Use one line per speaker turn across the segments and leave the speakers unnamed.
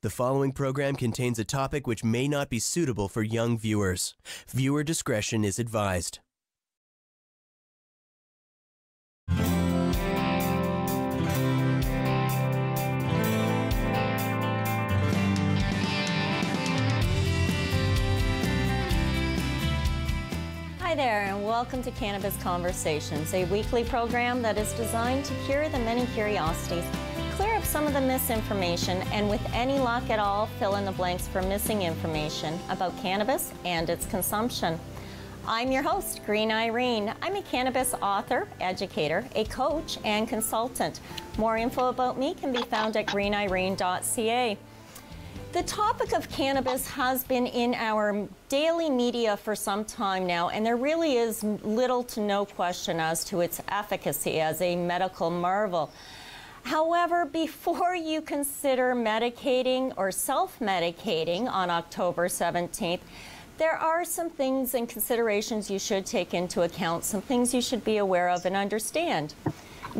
The following program contains a topic which may not be suitable for young viewers. Viewer discretion is advised.
Hi there, and welcome to Cannabis Conversations, a weekly program that is designed to cure the many curiosities, clear up some of the misinformation, and with any luck at all, fill in the blanks for missing information about cannabis and its consumption. I'm your host, Green Irene. I'm a cannabis author, educator, a coach, and consultant. More info about me can be found at greenirene.ca. The topic of cannabis has been in our daily media for some time now, and there really is little to no question as to its efficacy as a medical marvel. However, before you consider medicating or self-medicating on October 17th, there are some things and considerations you should take into account, some things you should be aware of and understand.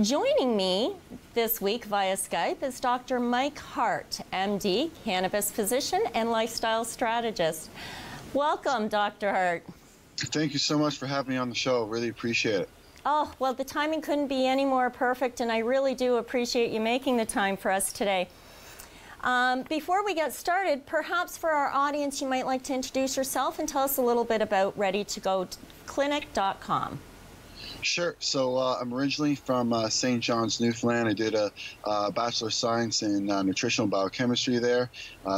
Joining me this week via Skype is Dr. Mike Hart, MD, cannabis physician and lifestyle strategist. Welcome, Dr. Hart.
Thank you so much for having me on the show. Really appreciate it.
Oh, well, the timing couldn't be any more perfect, and I really do appreciate you making the time for us today. Before we get started, perhaps for our audience, you might like to introduce yourself and tell us a little bit about ReadyToGoClinic.com.
Sure. So I'm originally from St. John's, Newfoundland. I did a Bachelor of Science in Nutritional Biochemistry there.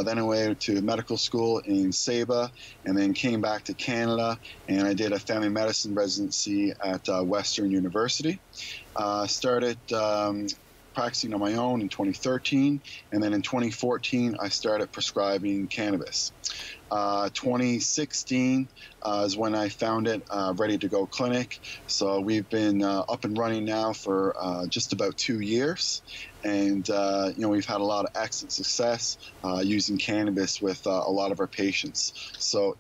Then I went to medical school in Saba, and then came back to Canada, and I did a family medicine residency at Western University. Started practicing on my own in 2013, and then in 2014 I started prescribing cannabis. 2016 is when I founded Ready to Go Clinic. So we've been up and running now for just about 2 years, and we've had a lot of excellent success using cannabis with a lot of our patients. So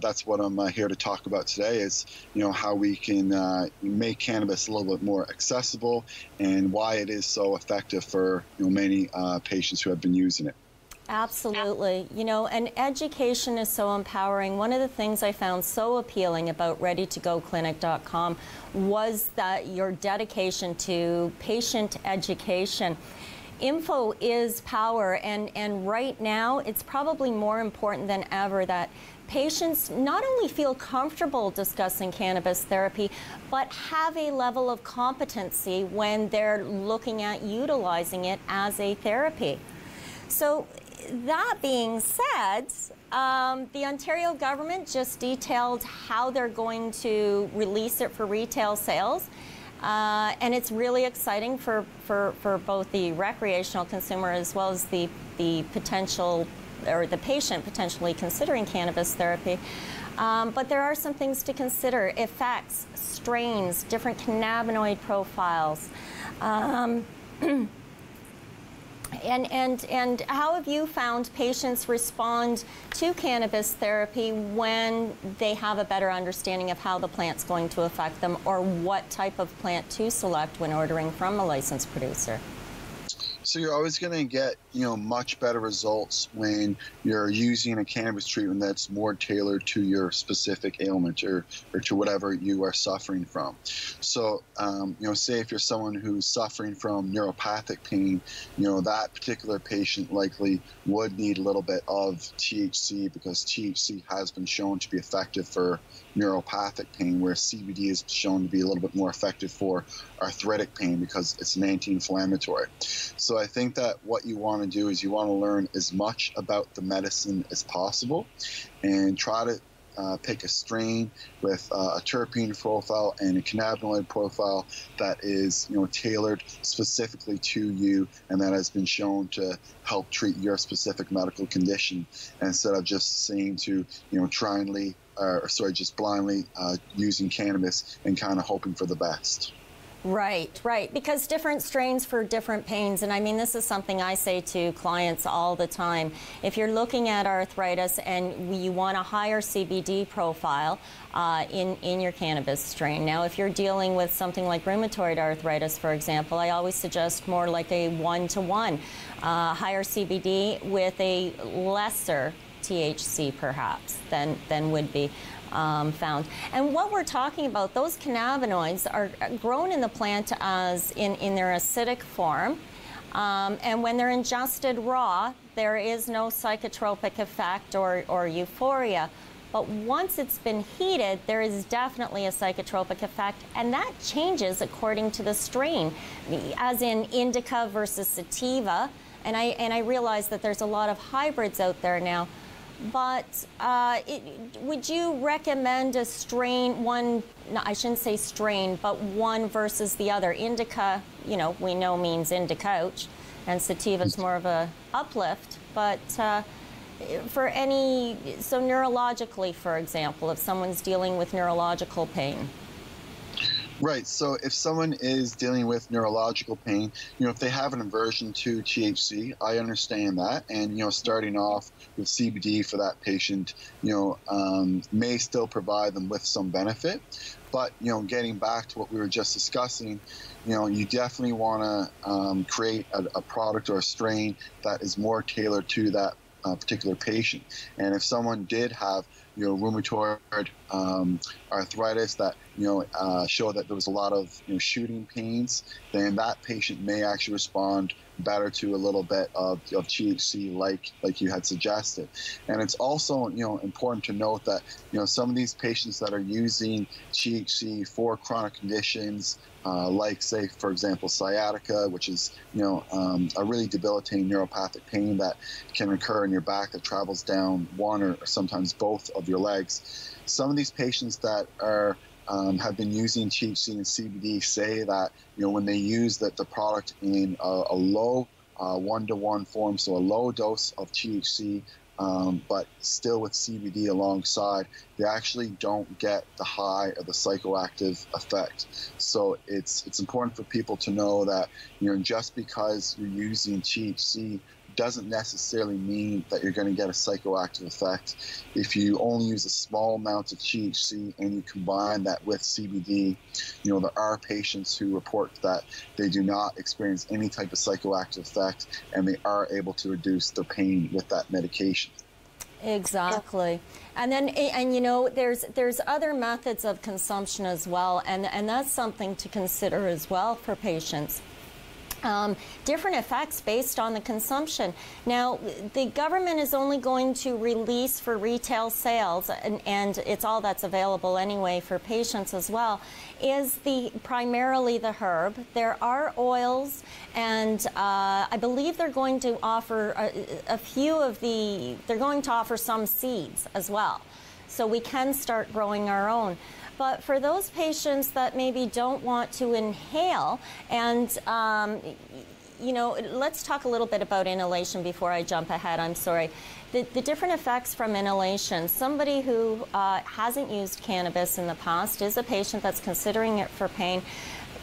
that's what I'm here to talk about today, is how we can make cannabis a little bit more accessible and why it is so effective for many patients who have been using it.
Absolutely. And education is so empowering. One of the things I found so appealing about ReadyToGoClinic.com was that your dedication to patient education. Info is power, and right now it's probably more important than ever that patients not only feel comfortable discussing cannabis therapy, but have a level of competency when they're looking at utilizing it as a therapy. So that being said, the Ontario government just detailed how they're going to release it for retail sales. And it's really exciting for both the recreational consumer as well as the potential, or the patient potentially considering cannabis therapy. But there are some things to consider: effects, strains, different cannabinoid profiles. And how have you found patients respond to cannabis therapy when they have a better understanding of how the plant's going to affect them, or what type of plant to select when ordering from a licensed producer?
So you're always going to get, much better results when you're using a cannabis treatment that's more tailored to your specific ailment or to whatever you are suffering from. So, say if you're someone who's suffering from neuropathic pain, that particular patient likely would need a little bit of THC, because THC has been shown to be effective for neuropathic pain, where CBD is shown to be a little bit more effective for arthritic pain because it's an anti-inflammatory. So I think that what you want to do is you want to learn as much about the medicine as possible, and try to pick a strain with a terpene profile and a cannabinoid profile that is tailored specifically to you, and that has been shown to help treat your specific medical condition, instead of just saying to just blindly using cannabis and kind of hoping for the best.
Right, right, because different strains for different pains, and I mean, this is something I say to clients all the time. If you're looking at arthritis and you want a higher CBD profile in your cannabis strain. Now, if you're dealing with something like rheumatoid arthritis, for example, I always suggest more like a 1-to-1, higher CBD with a lesser THC perhaps than would be found. And what we're talking about, those cannabinoids are grown in the plant as in their acidic form, and when they're ingested raw, there is no psychotropic effect or euphoria. But once it's been heated, there is definitely a psychotropic effect, and that changes according to the strain, as in indica versus sativa. And I realize that there's a lot of hybrids out there now. But would you recommend a strain, one, no, I shouldn't say strain, but one versus the other? Indica, you know, we know means indicouch, and sativa is more of a uplift. But for any, so neurologically, for example, if someone's dealing with neurological pain.
Right. So if someone is dealing with neurological pain, you know, if they have an aversion to THC, I understand that. And, you know, starting off with CBD for that patient, you know, may still provide them with some benefit. But, you know, getting back to what we were just discussing, you know, you definitely want to create a product or a strain that is more tailored to that particular patient. And if someone did have, you know, rheumatoid arthritis that, you know, show that there was a lot of, you know, shooting pains, then that patient may actually respond better to a little bit of THC like you had suggested. And it's also, you know, important to note that, you know, some of these patients that are using THC for chronic conditions, like, say, for example, sciatica, which is, you know, a really debilitating neuropathic pain that can occur in your back that travels down one or sometimes both of your legs. Some of these patients that are have been using THC and CBD say that, you know, when they use the product in a low 1-to-1 form, so a low dose of THC, but still with CBD alongside, they actually don't get the high or the psychoactive effect. So it's important for people to know that, you know, just because you're using THC doesn't necessarily mean that you're going to get a psychoactive effect. If you only use a small amount of THC and you combine that with CBD, you know, there are patients who report that they do not experience any type of psychoactive effect, and they are able to reduce their pain with that medication.
Exactly. And then, and you know, there's other methods of consumption as well, and that's something to consider as well for patients. Different effects based on the consumption. Now, the government is only going to release for retail sales, and it's all that's available anyway for patients as well, is primarily the herb. There are oils, and I believe they're going to offer they're going to offer some seeds as well. So we can start growing our own. But for those patients that maybe don't want to inhale, and you know, let's talk a little bit about inhalation before I jump ahead. I'm sorry. The different effects from inhalation. Somebody who hasn't used cannabis in the past is a patient that's considering it for pain.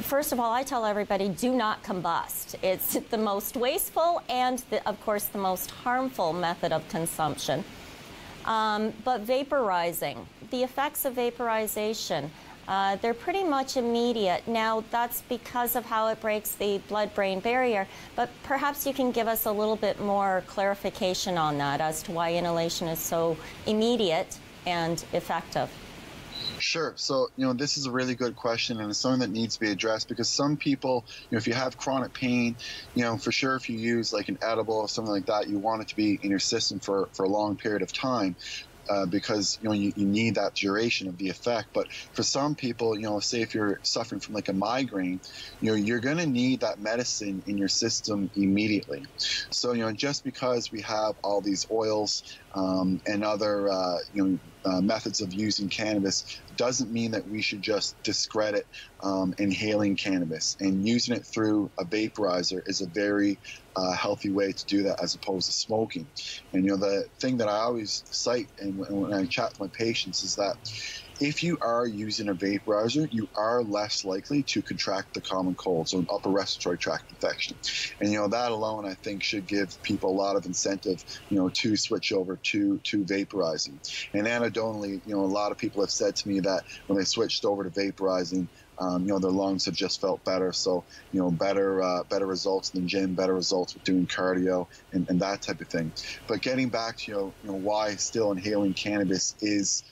First of all, I tell everybody, do not combust. It's the most wasteful and, of course, the most harmful method of consumption. But vaporizing, the effects of vaporization, they're pretty much immediate. Now, that's because of how it breaks the blood-brain barrier, but perhaps you can give us a little bit more clarification on that as to why inhalation is so immediate and effective.
Sure. So, you know, this is a really good question, and it's something that needs to be addressed, because some people, you know, if you have chronic pain, you know, for sure, if you use like an edible or something like that, you want it to be in your system for a long period of time. Because, you know, you need that duration of the effect. But for some people, you know, say if you're suffering from like a migraine, you know, you're going to need that medicine in your system immediately. So, you know, just because we have all these oils and other, methods of using cannabis doesn't mean that we should just discredit inhaling cannabis. And using it through a vaporizer is a very healthy way to do that, as opposed to smoking. And, you know, the thing that I always cite and when I chat to my patients is that if you are using a vaporizer, you are less likely to contract the common cold, so an upper respiratory tract infection. And, that alone, I think, should give people a lot of incentive, to switch over to vaporizing. And anecdotally, a lot of people have said to me that when they switched over to vaporizing, their lungs have just felt better. So, better results in the gym, better results with doing cardio and that type of thing. But getting back to, why still inhaling cannabis is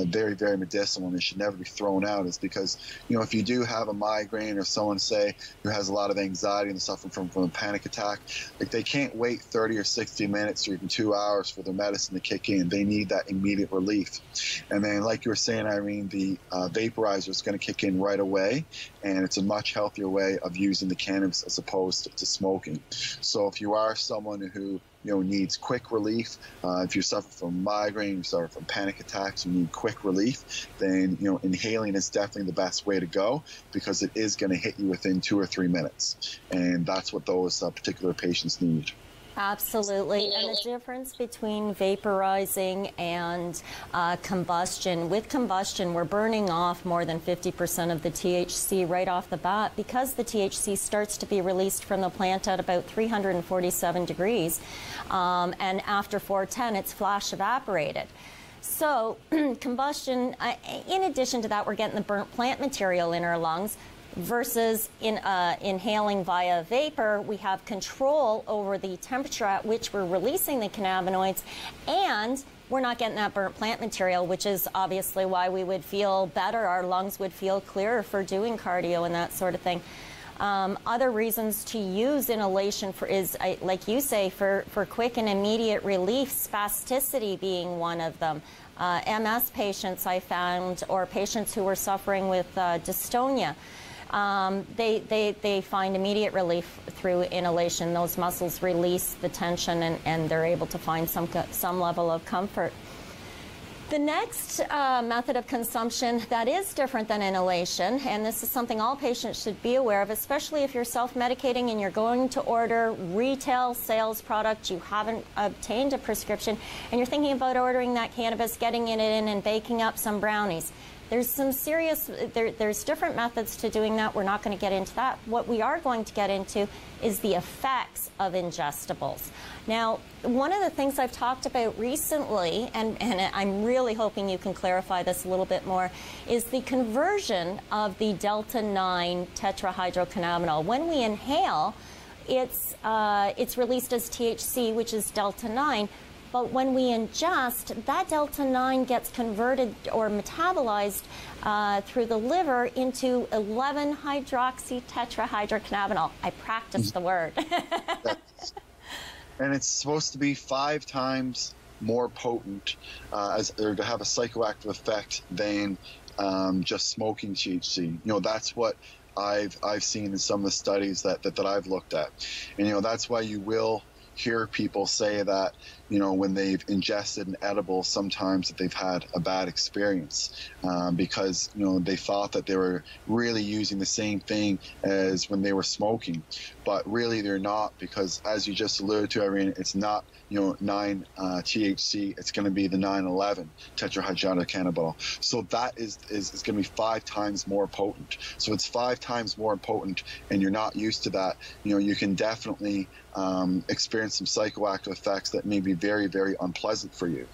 very, very medicinal and it should never be thrown out is because, if you do have a migraine or someone, say, who has a lot of anxiety and suffering from a panic attack, like they can't wait 30 or 60 minutes or even 2 hours for their medicine to kick in. They need that immediate relief. And then, like you were saying, Irene, the vaporizer is going to kick in right away, and it's a much healthier way of using the cannabis as opposed to smoking. So if you are someone who needs quick relief. If you suffer from migraine, you suffer from panic attacks, you need quick relief, then, inhaling is definitely the best way to go because it is going to hit you within 2 or 3 minutes. And that's what those particular patients need.
Absolutely. And the difference between vaporizing and combustion, with combustion, we're burning off more than 50% of the THC right off the bat because the THC starts to be released from the plant at about 347 degrees. And after 410, it's flash evaporated. So combustion, in addition to that, we're getting the burnt plant material in our lungs. Versus inhaling via vapor, we have control over the temperature at which we're releasing the cannabinoids, and we're not getting that burnt plant material, which is obviously why we would feel better. Our lungs would feel clearer for doing cardio and that sort of thing. Other reasons to use inhalation is, like you say, for quick and immediate relief, spasticity being one of them. MS patients I found, or patients who were suffering with dystonia, they find immediate relief through inhalation. Those muscles release the tension and they're able to find some level of comfort. The next method of consumption that is different than inhalation, and this is something all patients should be aware of, especially if you're self-medicating and you're going to order retail sales product, you haven't obtained a prescription, and you're thinking about ordering that cannabis, getting it in and baking up some brownies. There's some serious, there's different methods to doing that. We're not going to get into that. What we are going to get into is the effects of ingestibles. Now, one of the things I've talked about recently, and I'm really hoping you can clarify this a little bit more, is the conversion of the delta-9 tetrahydrocannabinol. When we inhale, it's released as THC, which is delta-9. But when we ingest, that delta-9 gets converted or metabolized through the liver into 11-hydroxytetrahydrocannabinol. I practiced the word.
And it's supposed to be 5 times more potent or to have a psychoactive effect than just smoking THC. That's what I've seen in some of the studies that I've looked at. And, that's why you will hear people say that, when they've ingested an edible, sometimes that they've had a bad experience because, they thought that they were really using the same thing as when they were smoking. But really they're not, because as you just alluded to, Irene, it's not, 9 THC, it's going to be the 9/11 tetrahydrocannabinol. So that is going to be 5 times more potent. So it's 5 times more potent and you're not used to that. You can definitely experience some psychoactive effects that may be very, very unpleasant for you.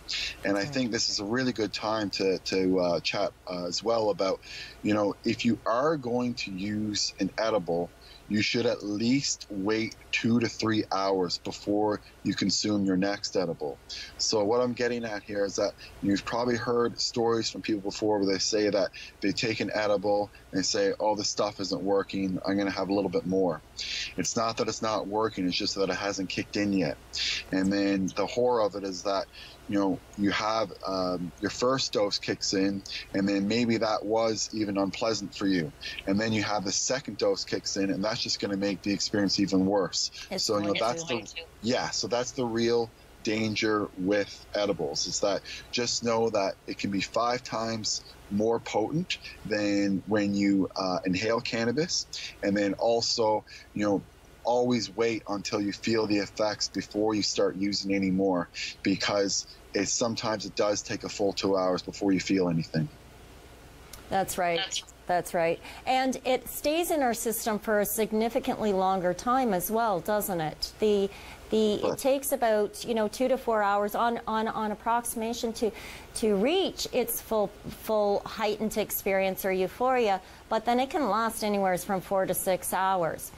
And I think this is a really good time to chat as well about, if you are going to use an edible, you should at least wait 2 to 3 hours before you consume your next edible. So what I'm getting at here is that you've probably heard stories from people before where they say that they take an edible and say, oh, this stuff isn't working, I'm going to have a little bit more. It's not that it's not working, it's just that it hasn't kicked in yet. And then the horror of it is that you have your first dose kicks in, and then maybe that was even unpleasant for you, and then you have the second dose kicks in, and that's just going to make the experience even worse. So that's that's the real danger with edibles, is that just know that it can be 5 times more potent than when you inhale cannabis, and then also always wait until you feel the effects before you start using any more, because sometimes it does take a full 2 hours before you feel anything.
That's right. That's right. And it stays in our system for a significantly longer time as well, doesn't it? It takes about 2 to 4 hours on approximation to reach its full heightened experience or euphoria, but then it can last anywhere from 4 to 6 hours.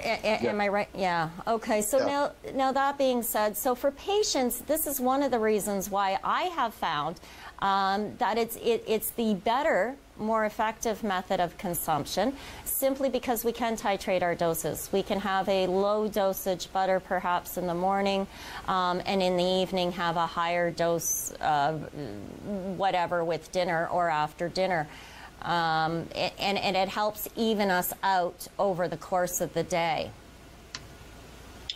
Am I right? Yeah. Okay. So now that being said, so for patients, this is one of the reasons why I have found that it's the better, more effective method of consumption, simply because we can titrate our doses. We can have a low dosage butter perhaps in the morning, and in the evening have a higher dose whatever with dinner or after dinner. And it helps even us out over the course of the day.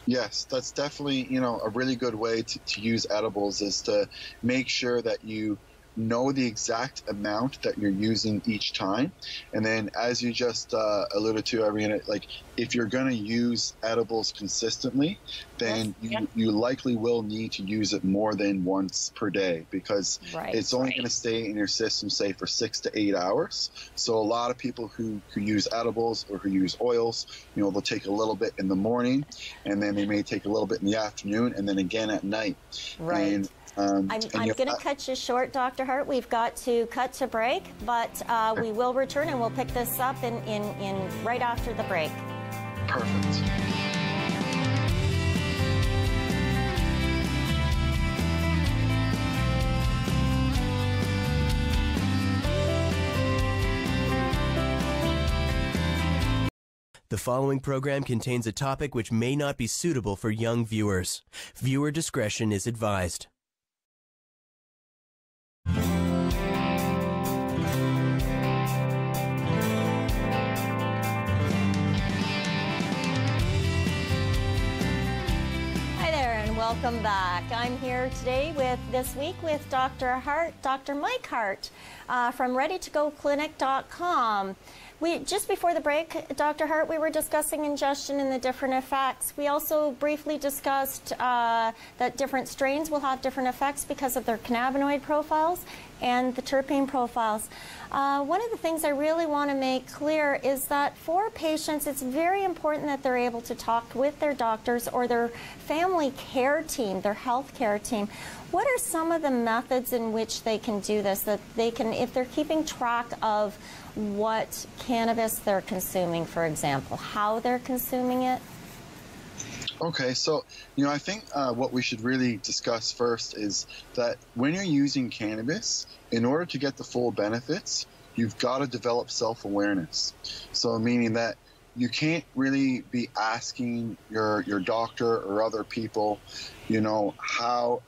Yes, that's definitely, a really good way to use edibles, is to make sure that you know the exact amount that you're using each time. And then, as you just alluded to, Irene, like, if you're going to use edibles consistently, then you likely will need to use it more than once per day, because it's only going to stay in your system, say, for 6 to 8 hours. So a lot of people who use edibles or who use oils, they'll take a little bit in the morning, and then they may take a little bit in the afternoon, and then again at night.
Right.
And,
I'm going to cut you short, Dr. Hart. We've got to cut to break, but we will return and we'll pick this up in right after the break.
Perfect.
The following program contains a topic which may not be suitable for young viewers. Viewer discretion is advised.
Welcome back. I'm here today this week with Dr. Hart, Dr. Mike Hart from ReadyToGoClinic.com. Just before the break, Dr. Hart, we were discussing ingestion and the different effects. We also briefly discussed that different strains will have different effects because of their cannabinoid profiles and the terpene profiles. One of the things I really want to make clear is that for patients, it's very important that they're able to talk with their doctors or their family care team, their health care team. What are some of the methods in which they can do this, that they can, if they're keeping track of what cannabis they're consuming, for example, how they're consuming it?
Okay, so, I think what we should really discuss first is that when you're using cannabis, in order to get the full benefits, you've got to develop self-awareness. So meaning that you can't really be asking your doctor or other people, how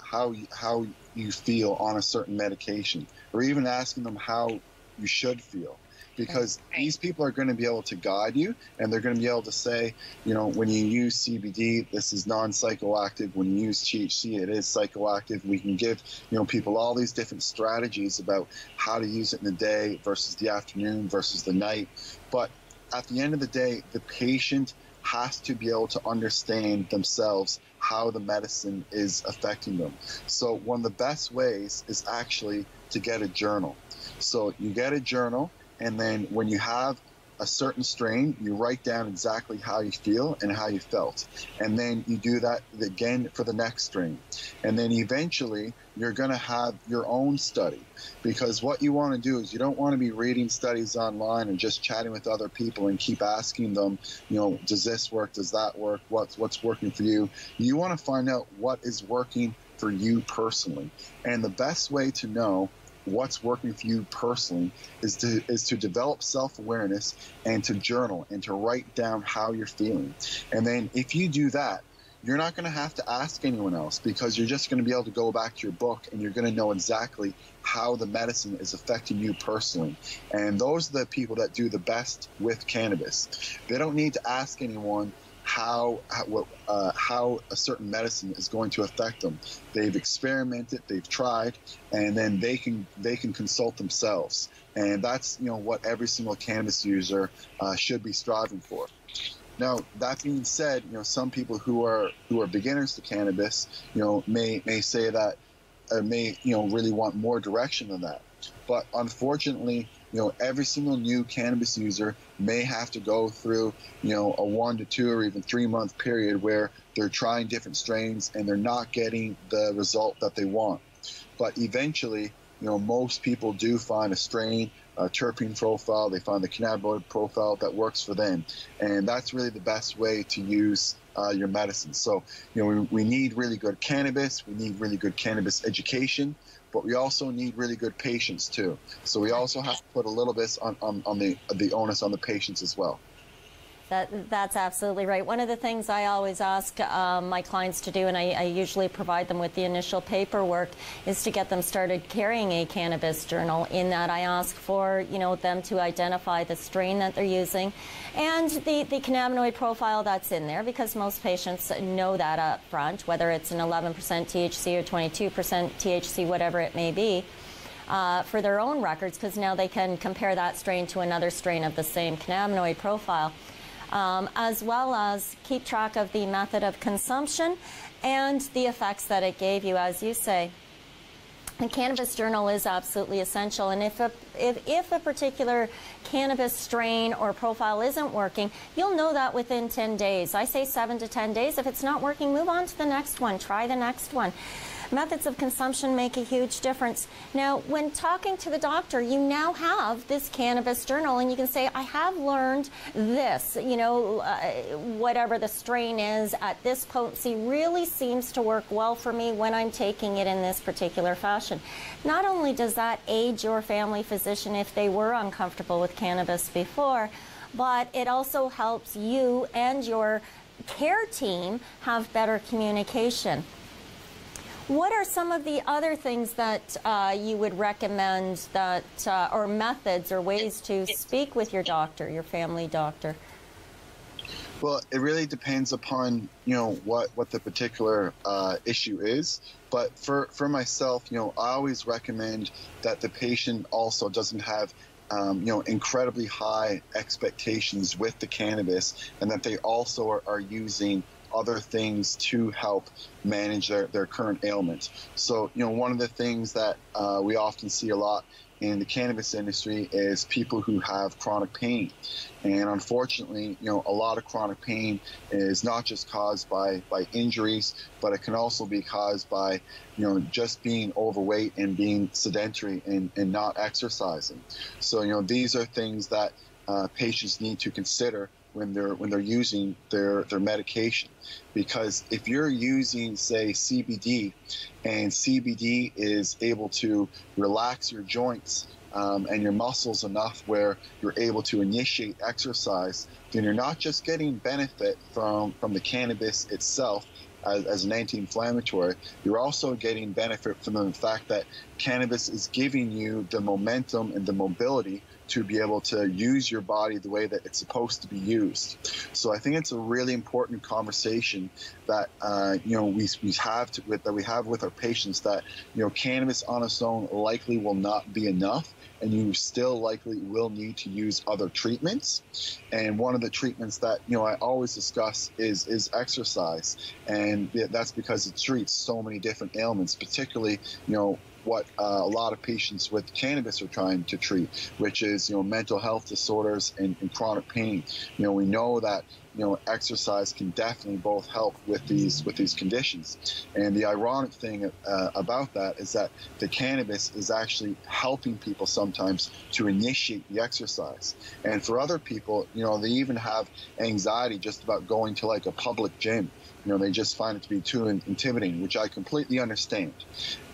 you feel on a certain medication, or even asking them how you should feel. Because these people are going to be able to guide you, and they're going to be able to say, when you use CBD, this is non-psychoactive. When you use THC, it is psychoactive. We can give, people all these different strategies about how to use it in the day versus the afternoon versus the night. But at the end of the day, the patient has to be able to understand themselves how the medicine is affecting them. So one of the best ways is actually to get a journal. So you get a journal, and then when you have a certain strain, you write down exactly how you feel and how you felt. And then you do that again for the next strain. And then eventually you're going to have your own study, because what you want to do is you don't want to be reading studies online and just chatting with other people and keep asking them, does this work? Does that work? What's working for you? You want to find out what is working for you personally. And the best way to know what's working for you personally is to develop self-awareness and to journal and to write down how you're feeling. And then if you do that, you're not going to have to ask anyone else, because you're just going to be able to go back to your book and you're going to know exactly how the medicine is affecting you personally. And those are the people that do the best with cannabis. They don't need to ask anyone how a certain medicine is going to affect them. They've experimented, they've tried, and then they can consult themselves. And that's what every single cannabis user should be striving for. Now, that being said, some people who are beginners to cannabis, may say that, may really want more direction than that. But unfortunately, every single new cannabis user may have to go through, a 1 to 2 or even 3 month period where they're trying different strains and they're not getting the result that they want. But eventually, most people do find a strain, a terpene profile, they find the cannabinoid profile that works for them. And that's really the best way to use your medicine. So, we need really good cannabis, we need really good cannabis education, but we also need really good patients too. So we also have to put a little bit on the onus on the patients as well.
That's absolutely right. One of the things I always ask my clients to do, and I usually provide them with the initial paperwork, is to get them started carrying a cannabis journal. In that, I ask for them to identify the strain that they're using and the cannabinoid profile that's in there, because most patients know that up front, whether it's an 11% THC or 22% THC, whatever it may be. For their own records, because now they can compare that strain to another strain of the same cannabinoid profile. As well as keep track of the method of consumption and the effects that it gave you, as you say. The cannabis journal is absolutely essential, and if a particular cannabis strain or profile isn't working, you'll know that within 10 days. I say 7 to 10 days. If it's not working, move on to the next one. Try the next one. Methods of consumption make a huge difference. Now, when talking to the doctor, you now have this cannabis journal, and you can say, I have learned this, whatever the strain is at this potency really seems to work well for me when I'm taking it in this particular fashion. Not only does that aid your family physician if they were uncomfortable with cannabis before, but it also helps you and your care team have better communication. What are some of the other things that you would recommend that, or methods or ways to speak with your doctor, your family doctor?
Well, it really depends upon, what the particular issue is. But for myself, I always recommend that the patient also doesn't have incredibly high expectations with the cannabis, and that they also are using other things to help manage their current ailments. So, one of the things that we often see a lot in the cannabis industry is people who have chronic pain. And unfortunately, a lot of chronic pain is not just caused by injuries, but it can also be caused by, just being overweight and being sedentary and not exercising. So, these are things that patients need to consider when they're using their medication. Because if you're using, say, CBD, and CBD is able to relax your joints and your muscles enough where you're able to initiate exercise, then you're not just getting benefit from the cannabis itself as an anti-inflammatory, you're also getting benefit from the fact that cannabis is giving you the momentum and the mobility to be able to use your body the way that it's supposed to be used. So I think it's a really important conversation that we have with our patients, that cannabis on its own likely will not be enough, and you still likely will need to use other treatments. And one of the treatments that I always discuss is exercise, and that's because it treats so many different ailments, particularly what a lot of patients with cannabis are trying to treat, which is mental health disorders and chronic pain. We know that exercise can definitely both help with these conditions. And the ironic thing about that is that the cannabis is actually helping people sometimes to initiate the exercise. And for other people, they even have anxiety just about going to like a public gym. They just find it to be too intimidating, which I completely understand.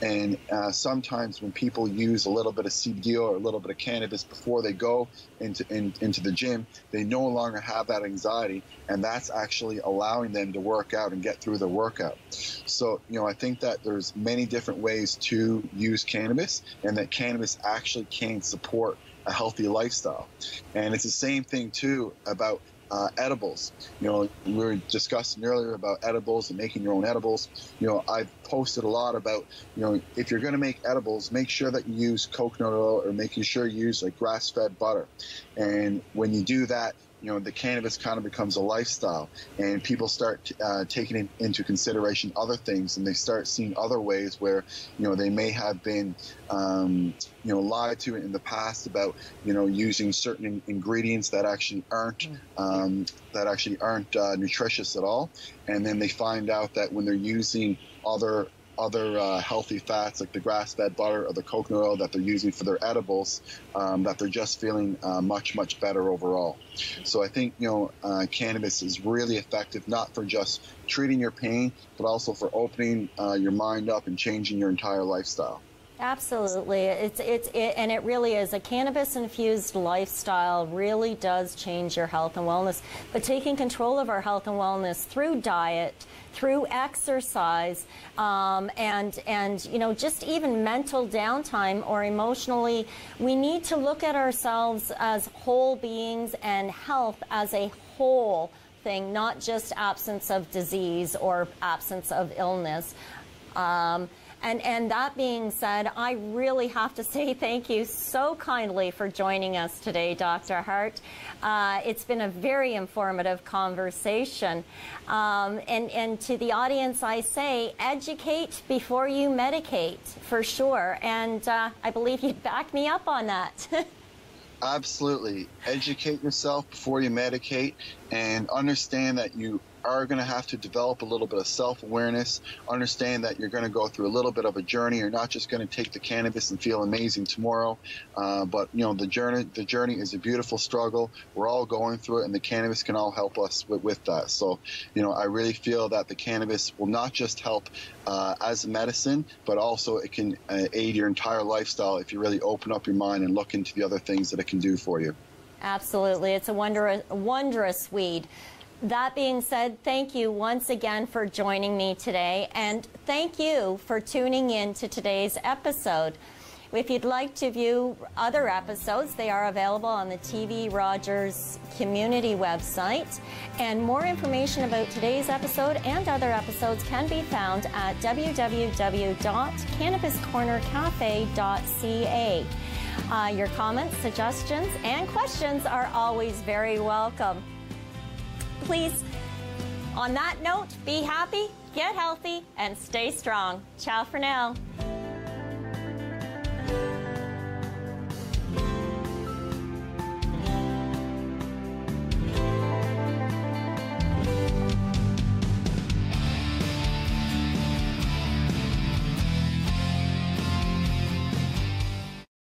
And sometimes when people use a little bit of CBD or a little bit of cannabis before they go into the gym, they no longer have that anxiety, and that's actually allowing them to work out and get through their workout. So, I think that there's many different ways to use cannabis, and that cannabis actually can support a healthy lifestyle. And it's the same thing too about edibles. We were discussing earlier about edibles and making your own edibles. I've posted a lot about, if you're going to make edibles, make sure that you use coconut oil, or making sure you use like grass-fed butter. And when you do that, you know, the cannabis kind of becomes a lifestyle, and people start taking into consideration other things, and they start seeing other ways where, you know, they may have been, you know, lied to in the past about, you know, using certain ingredients that actually aren't nutritious at all, and then they find out that when they're using other healthy fats like the grass-fed butter or the coconut oil that they're using for their edibles, that they're just feeling much better overall. So I think, you know, cannabis is really effective, not for just treating your pain, but also for opening your mind up and changing your entire lifestyle.
Absolutely. And it really is. A cannabis-infused lifestyle really does change your health and wellness. But taking control of our health and wellness through diet, through exercise, and you know, just even mental downtime or emotionally, we need to look at ourselves as whole beings and health as a whole thing, not just absence of disease or absence of illness. And that being said, I really have to say thank you so kindly for joining us today, Dr. Hart. It's been a very informative conversation. And to the audience, I say, educate before you medicate, for sure. And I believe you'd back me up on that.
Absolutely. Educate yourself before you medicate, and understand that you are going to have to develop a little bit of self-awareness. Understand that you're going to go through a little bit of a journey. You're not just going to take the cannabis and feel amazing tomorrow, but you know, the journey is a beautiful struggle. We're all going through it, and the cannabis can all help us with that. So, you know, I really feel that the cannabis will not just help as a medicine, but also it can aid your entire lifestyle if you really open up your mind and look into the other things that it can do for you. Absolutely.
It's a wondrous weed. That being said, thank you once again for joining me today, and thank you for tuning in to today's episode. If you'd like to view other episodes, they are available on the TV Rogers community website, and more information about today's episode and other episodes can be found at www.cannabiscornercafe.ca. Your comments, suggestions, and questions are always very welcome. Please, on that note, be happy, get healthy, and stay strong. Ciao for now.